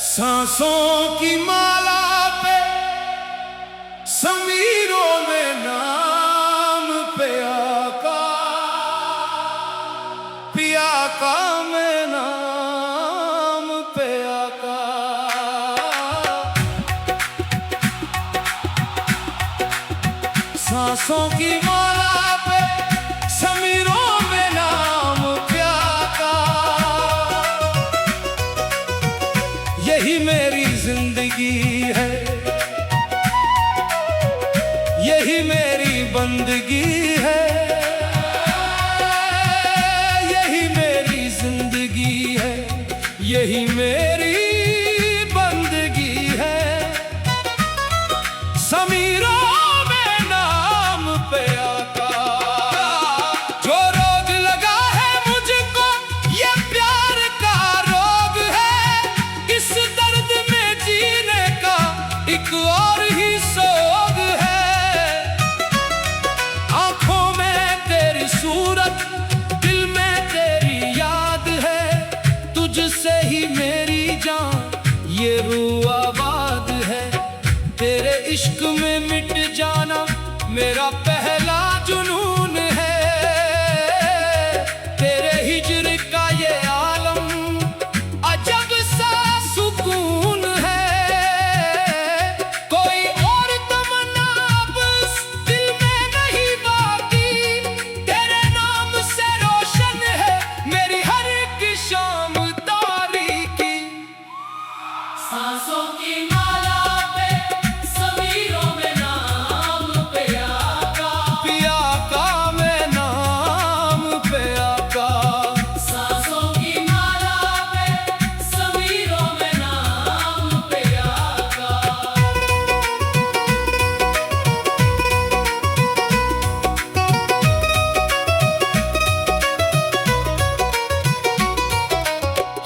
सांसों की माला पे समीरों में नाम पिया का मैं नाम पिया का। सांसों की माला पे समीरों में नाम पिया का। यही मेरी जिंदगी है, यही मेरी बंदगी है, यही मेरी जिंदगी है, यही मेरी बंदगी है। समीरों में नाम पिया का। जो रोग लगा है मुझको ये प्यार का रोग है। इस दर्द में जीने का एक और ही सोग है। आंखों में तेरी सूरत, दिल में तेरी याद है। तुझसे ही मेरी जान ये रूह आबाद है। तेरे इश्क में मिट जाना मेरा पहला जुनून है। तेरे हिज्र का ये आलम अजब सा सुकून है। कोई और तमन्ना अब दिल में नहीं बाकी। तेरे नाम से रोशन है मेरी हर एक शाम तारीकी। सांसों की माला पे समीरों में नाम पिया का। पिया का मैं नाम पिया का। सांसों की माला पे समीरों में नाम पिया का।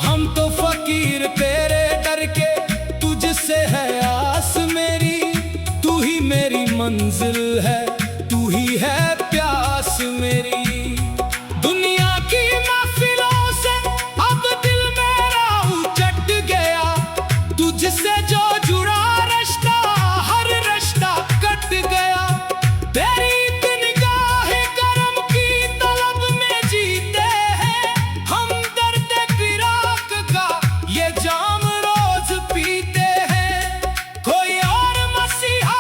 हम तो फकीर तेरे डर के, तुझसे है आस मेरी। तू ही मेरी मंजिल है, तू ही है प्यास मेरी। दुनिया की महफिलों से अब दिल मेरा उचट गया। तुझसे जो जुड़ा रिश्ता हर रिश्ता कट गया। तेरी निगाह करम की तलब में जीते हैं हम। दर्द फिराक का ये जाम रोज पीते हैं। कोई और मसीहा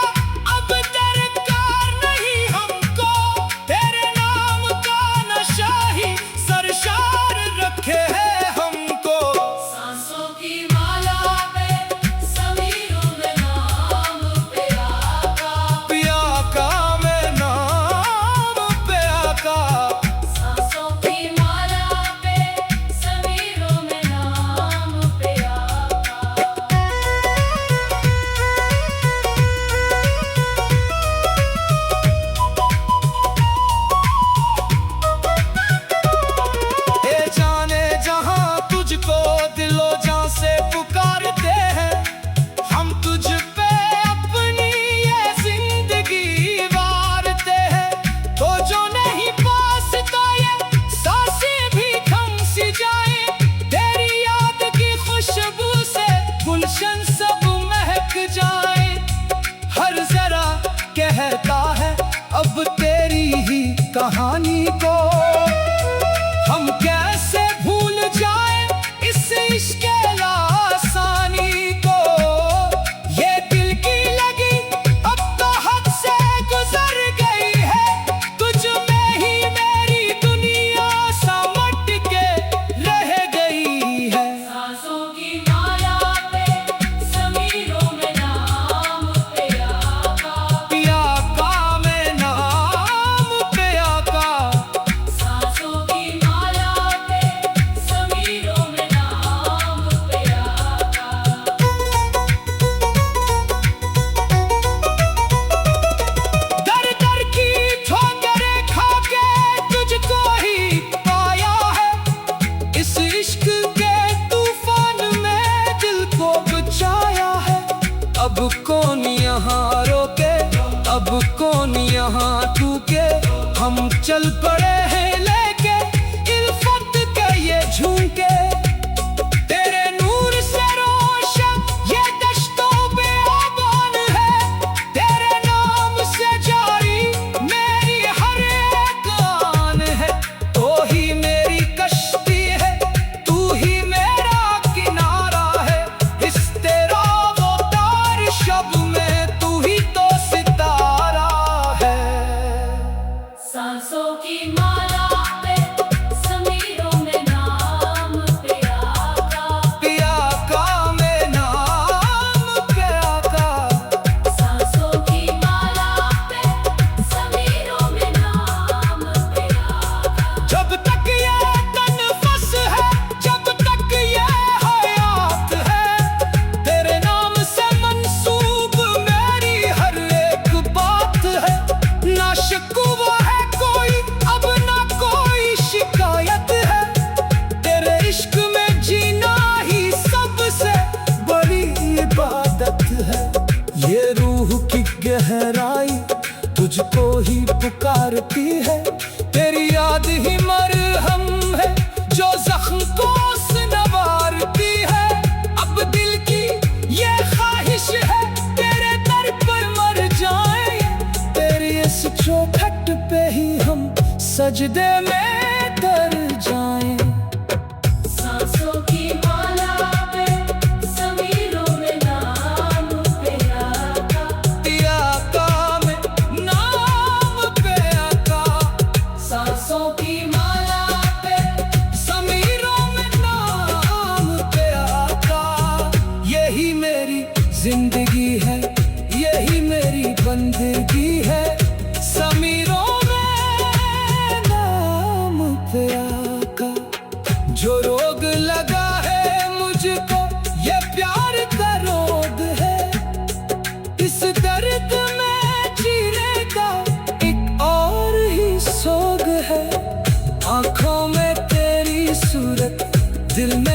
अब दरकार नहीं हमको। तेरे नाम का नशा ही सरशार रखे है हमको। सांसों की माला पे समीरों में नाम पिया का। पिया का मैं नाम पिया का। सांसों की माला पे समीरों में नाम पिया का। ए जाने जहां तुझको दिलो जान से पुकारते हैं। हम तुझ पे अपनी ये जिंदगी वारते हैं। तो जो नहीं पास तो ये सांसें भी थम सी जाए। तेरी याद की खुशबू से गुलशन सब महक जाए। हर जरा कहता है अब तेरी ही कहानी को। हम कैसे भूल जाए इस इश्क लासानी को। ये दिल की लगी अब तो हद से गुजर गई है। तुझ में ही मेरी दुनिया समट के रह गई है। सांसों की माला पे समीरों में नाम पिया का। पिया का मैं नाम पिया का। सांसों की माला पे समीरों में नाम पिया का। दर दर की ठोकरें खा के तुझको ही पाया है। इस इश्क के तूफान में जहां तू के हम चल पड़े हैं लेके इल्फत के ये झुमके तेरे नूर से रोशन ये दश्तों पे आबान है तेरे नाम से जारी मेरी हर एक आन है तो ही मेरी कश्ती है तू ही मेरा किनारा है इस तेरा वो तार शब में तू ही तो सितारा है सांसों की माला पे समीरों में नाम पिया का मैं नाम प्या का सांसों की माला पे समीरों में नाम पिया का जब तक ये तनफस है जब तक ये हयात है तेरे नाम से मंसूब मेरी हर एक बात है ना शिकवा है कोई अब ना कोई शिकायत है तेरे इश्क में जीना ही सबसे बड़ी इबादत है ये रूह की गहराई तुझको ही पुकारती है तेरी याद ही मरहम है जो जख्म को नवारती है अब दिल की ये ख्वाहिश है तेरे दर पर मर जाए तेरी इस चौखट पे ही हम सजदे में तर जाएं सांसों की माला पे समीरों में नाम पिया का मैं नाम प्या का सांसों की माला पे समीरों में नाम प्या का यही मेरी जिंदगी है यही मेरी बंदगी है समीरों में नाम प्या का जो रोग लगा है मुझको ये प्यार का रोग है इस दर्द में जीने का एक और ही सोग है आंखों में तेरी सूरत दिल में